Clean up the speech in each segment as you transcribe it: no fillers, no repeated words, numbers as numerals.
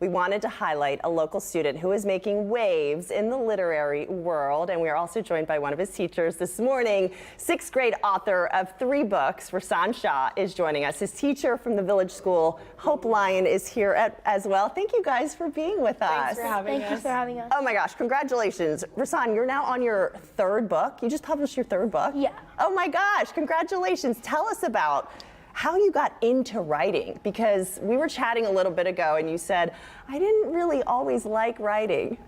we wanted to highlight a local student who is making waves in the literary world, and we are also joined by one of his teachers this morning. 6th grade author of 3 books, Vrisan Shah, is joining us. His teacher from the village school, Hope Lyon, is here as well. Thank you guys for being with us. Thanks for having us. Thank you for having us. Oh my gosh, congratulations. Vrisan, you're now on your 3rd book. You just published your 3rd book? Yeah. Oh my gosh, congratulations. Tell us about how you got into writing, because we were chatting a little bit ago and you said, I didn't really always like writing.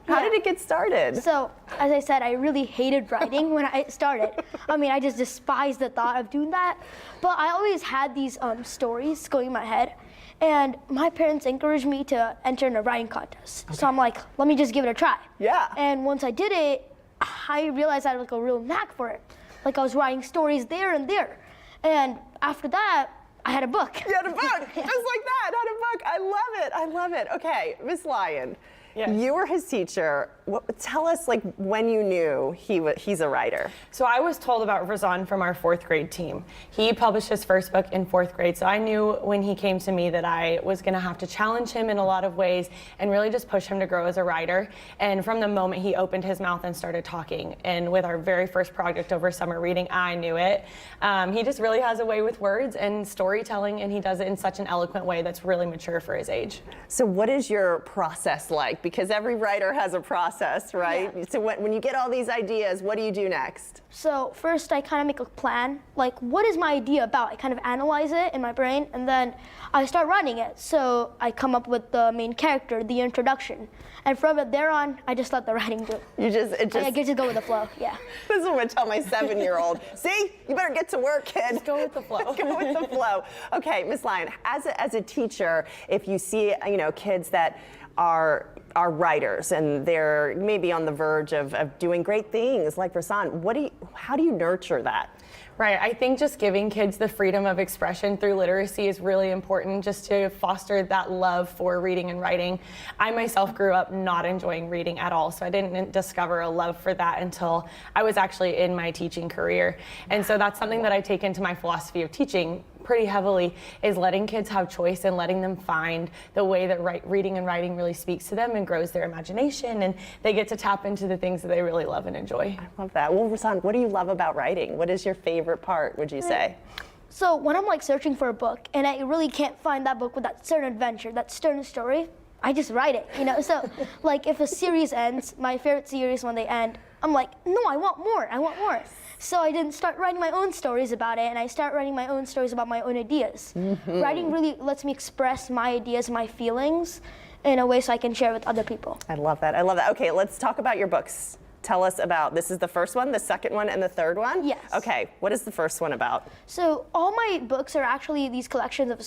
How did it get started? So, as I said, I really hated writing when I started. I mean, I just despised the thought of doing that. But I always had these stories going in my head. And my parents encouraged me to enter in a writing contest. Okay. So I'm like, let me just give it a try. Yeah. And once I did it, I realized I had like a real knack for it. Like I was writing stories there and there. And after that, I had a book. You had a book, just like that, had a book. I love it, I love it. Okay, Miss Lyon, you were his teacher. Tell us like when you knew he's a writer. So I was told about Vrisan from our 4th grade team. He published his first book in 4th grade, so I knew when he came to me that I was gonna have to challenge him in a lot of ways and really just push him to grow as a writer. And from the moment he opened his mouth and started talking, and with our very first project over summer reading, I knew it. He just really has a way with words and storytelling, and he does it in such an eloquent way that's really mature for his age. So what is your process like? Because every writer has a process, right? Yeah. So when you get all these ideas, what do you do next? So first I kind of make a plan, like what is my idea about? I kind of analyze it in my brain and then I start writing it. So I come up with the main character, the introduction. And from there on, I just let the writing do. I just go with the flow, yeah. This is what I tell my 7-year-old. See, you better get to work, kid. Just go with the flow. Go with the flow. Okay, Miss Lyon, as a teacher, if you see kids that are writers and they're maybe on the verge of doing great things like Vrisan, how do you nurture that? Right, I think just giving kids the freedom of expression through literacy is really important, just to foster that love for reading and writing. I myself grew up not enjoying reading at all, so I didn't discover a love for that until I was actually in my teaching career. And so that's something that I take into my philosophy of teaching pretty heavily, is letting kids have choice and letting them find the way that reading and writing really speaks to them and grows their imagination, and they get to tap into the things that they really love and enjoy. I love that. Well, Vrisan, what do you love about writing? What is your favorite part, would you say? So when I'm like searching for a book and I really can't find that book with that certain adventure, that certain story, I just write it, So like if a series ends, my favorite series when they end, I'm like, no, I want more, I want more. So I didn't start writing my own stories about it, and I start writing my own stories about my own ideas. Mm-hmm. Writing really lets me express my ideas, my feelings, in a way so I can share with other people. I love that, I love that. Okay, let's talk about your books. Tell us about, this is the first one, the second one, and the third one? Yes. Okay, what is the first one about? So all my books are actually these collections of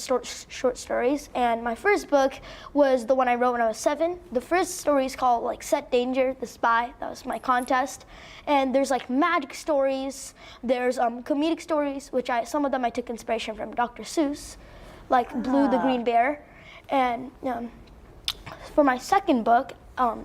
short stories, and my first book was the one I wrote when I was 7. The first story is called like Set Danger, the Spy. That was my contest. And there's like magic stories, there's comedic stories, which some of them I took inspiration from Dr. Seuss, like Blue the Green Bear. And for my second book,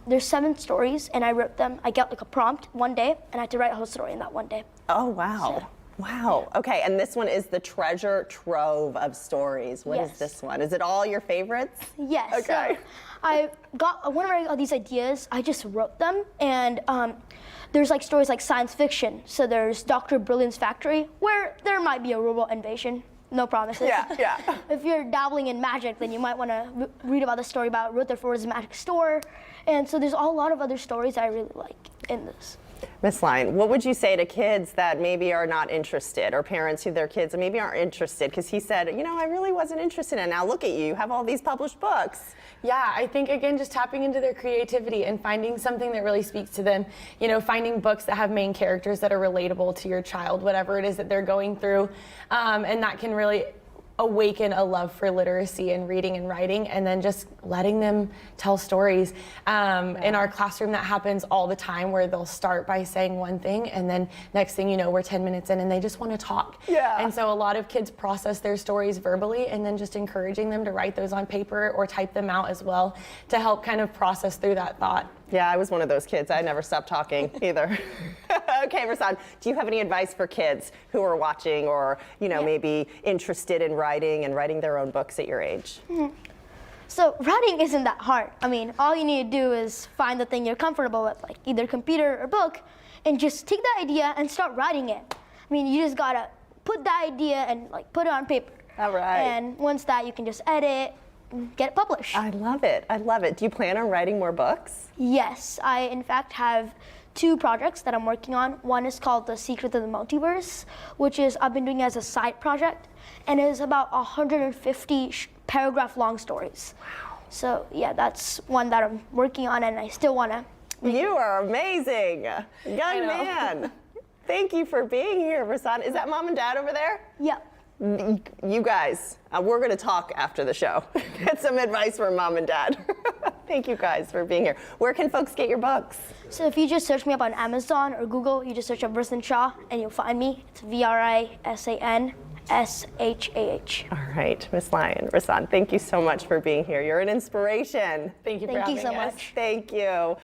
there's 7 stories, and I wrote them. I got like a prompt one day, and I had to write a whole story in that one day. Oh, wow. So, wow. Okay, and this one is the treasure trove of stories. What is this one? Is it all your favorites? Yes. Okay. So whenever I got these ideas, I just wrote them, and there's like stories like science fiction. So there's Dr. Brilliant's Factory, where there might be a robot invasion. No promises. Yeah. If you're dabbling in magic, then you might want to read about the story about Rutherford's magic store. And so there's a lot of other stories I really like in this. Miss Lyon, what would you say to kids that maybe are not interested, or parents who their kids maybe aren't interested? Because he said, I really wasn't interested, and now look at you, you have all these published books. Yeah, I think, again, just tapping into their creativity and finding something that really speaks to them. Finding books that have main characters that are relatable to your child, whatever it is that they're going through, and that can really awaken a love for literacy and reading and writing, and then just letting them tell stories. In our classroom, that happens all the time, where they'll start by saying one thing, and then next thing you know, we're 10 minutes in and they just want to talk. Yeah. And so a lot of kids process their stories verbally, and then just encouraging them to write those on paper or type them out as well to help kind of process through that thought. Yeah, I was one of those kids. I never stopped talking either. Okay, Vrisan, do you have any advice for kids who are watching or, maybe interested in writing and writing their own books at your age? Mm-hmm. So writing isn't that hard. I mean, all you need to do is find the thing you're comfortable with, like either computer or book, and just take that idea and start writing it. I mean, you just gotta put that idea and like put it on paper. All right. And once that, you can just edit and get it published. I love it. I love it. Do you plan on writing more books? Yes, I in fact have 2 projects that I'm working on. One is called The Secret of the Multiverse, which is I've been doing as a side project, and it is about 150 paragraph long stories. Wow. So yeah, that's one that I'm working on, and I still wanna. You are amazing. Young man. Thank you for being here, Vrisan. Is that mom and dad over there? Yep. You guys, we're going to talk after the show. Get some advice from mom and dad. Thank you guys for being here. Where can folks get your books? So if you just search me up on Amazon or Google, you just search up Vrisan Shah and you'll find me. It's Vrisan Shah. All right, Miss Lyon, Vrisan, thank you so much for being here. You're an inspiration. Thank you for Thank having you so us. much. Thank you.